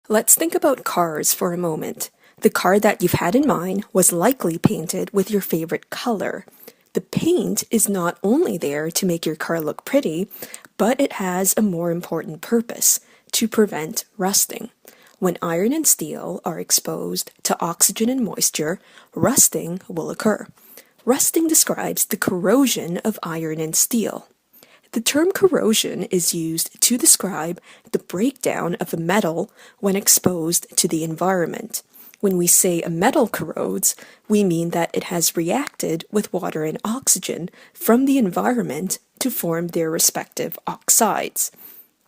Let's think about cars for a moment. The car that you've had in mind was likely painted with your favorite color. The paint is not only there to make your car look pretty, but it has a more important purpose, to prevent rusting. When iron and steel are exposed to oxygen and moisture, rusting will occur. Rusting describes the corrosion of iron and steel. The term corrosion is used to describe the breakdown of a metal when exposed to the environment. When we say a metal corrodes, we mean that it has reacted with water and oxygen from the environment to form their respective oxides.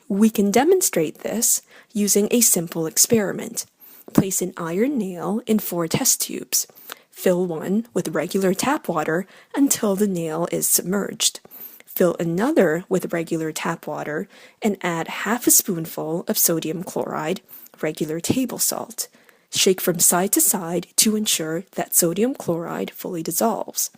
We can demonstrate this using a simple experiment. Place an iron nail in 4 test tubes. Fill one with regular tap water until the nail is submerged. Fill another with regular tap water and add half a spoonful of sodium chloride, regular table salt. Shake from side to side to ensure that sodium chloride fully dissolves.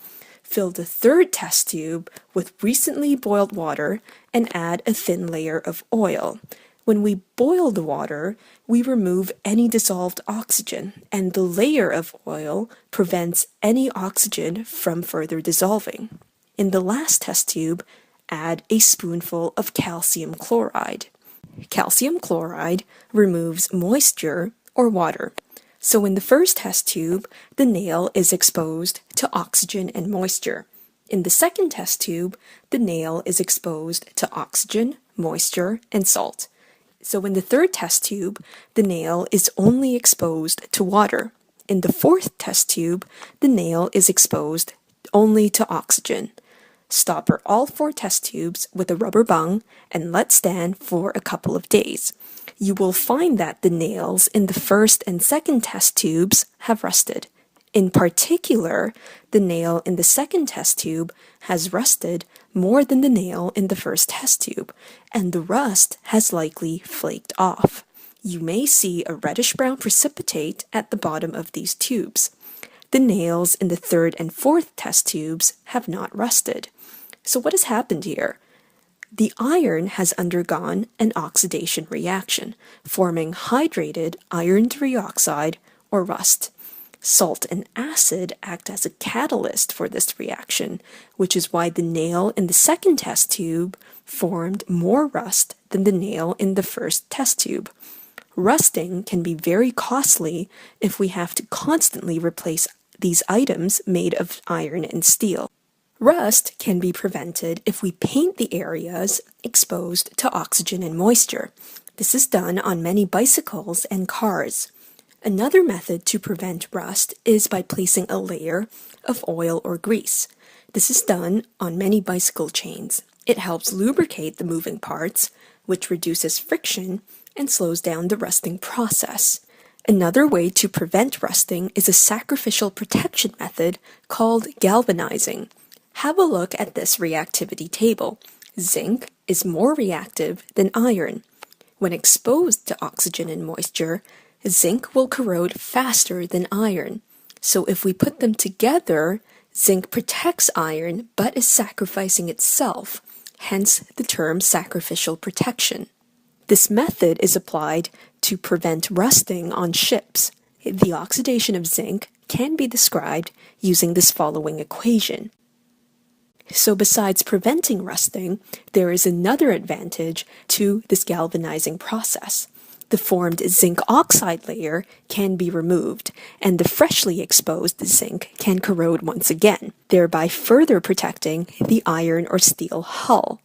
Fill the 3rd test tube with recently boiled water and add a thin layer of oil. When we boil the water, we remove any dissolved oxygen, and the layer of oil prevents any oxygen from further dissolving. In the last test tube, add a spoonful of calcium chloride. Calcium chloride removes moisture or water. So in the first test tube, the nail is exposed to oxygen and moisture. In the second test tube, the nail is exposed to oxygen, moisture, and salt. So in the 3rd test tube, the nail is only exposed to water. In the 4th test tube, the nail is exposed only to oxygen. Stopper all 4 test tubes with a rubber bung and let stand for a couple of days. You will find that the nails in the 1st and 2nd test tubes have rusted. In particular, the nail in the 2nd test tube has rusted more than the nail in the 1st test tube, and the rust has likely flaked off. You may see a reddish-brown precipitate at the bottom of these tubes. The nails in the 3rd and 4th test tubes have not rusted. So what has happened here? The iron has undergone an oxidation reaction, forming hydrated iron trioxide or rust. Salt and acid act as a catalyst for this reaction, which is why the nail in the 2nd test tube formed more rust than the nail in the 1st test tube. Rusting can be very costly if we have to constantly replace these items made of iron and steel. Rust can be prevented if we paint the areas exposed to oxygen and moisture. This is done on many bicycles and cars. Another method to prevent rust is by placing a layer of oil or grease. This is done on many bicycle chains. It helps lubricate the moving parts, which reduces friction and slows down the rusting process. Another way to prevent rusting is a sacrificial protection method called galvanizing. Have a look at this reactivity table. Zinc is more reactive than iron. When exposed to oxygen and moisture, zinc will corrode faster than iron. So if we put them together, zinc protects iron but is sacrificing itself, hence the term sacrificial protection. This method is applied to prevent rusting on ships. The oxidation of zinc can be described using this following equation. So besides preventing rusting, there is another advantage to this galvanizing process. The formed zinc oxide layer can be removed, and the freshly exposed zinc can corrode once again, thereby further protecting the iron or steel hull.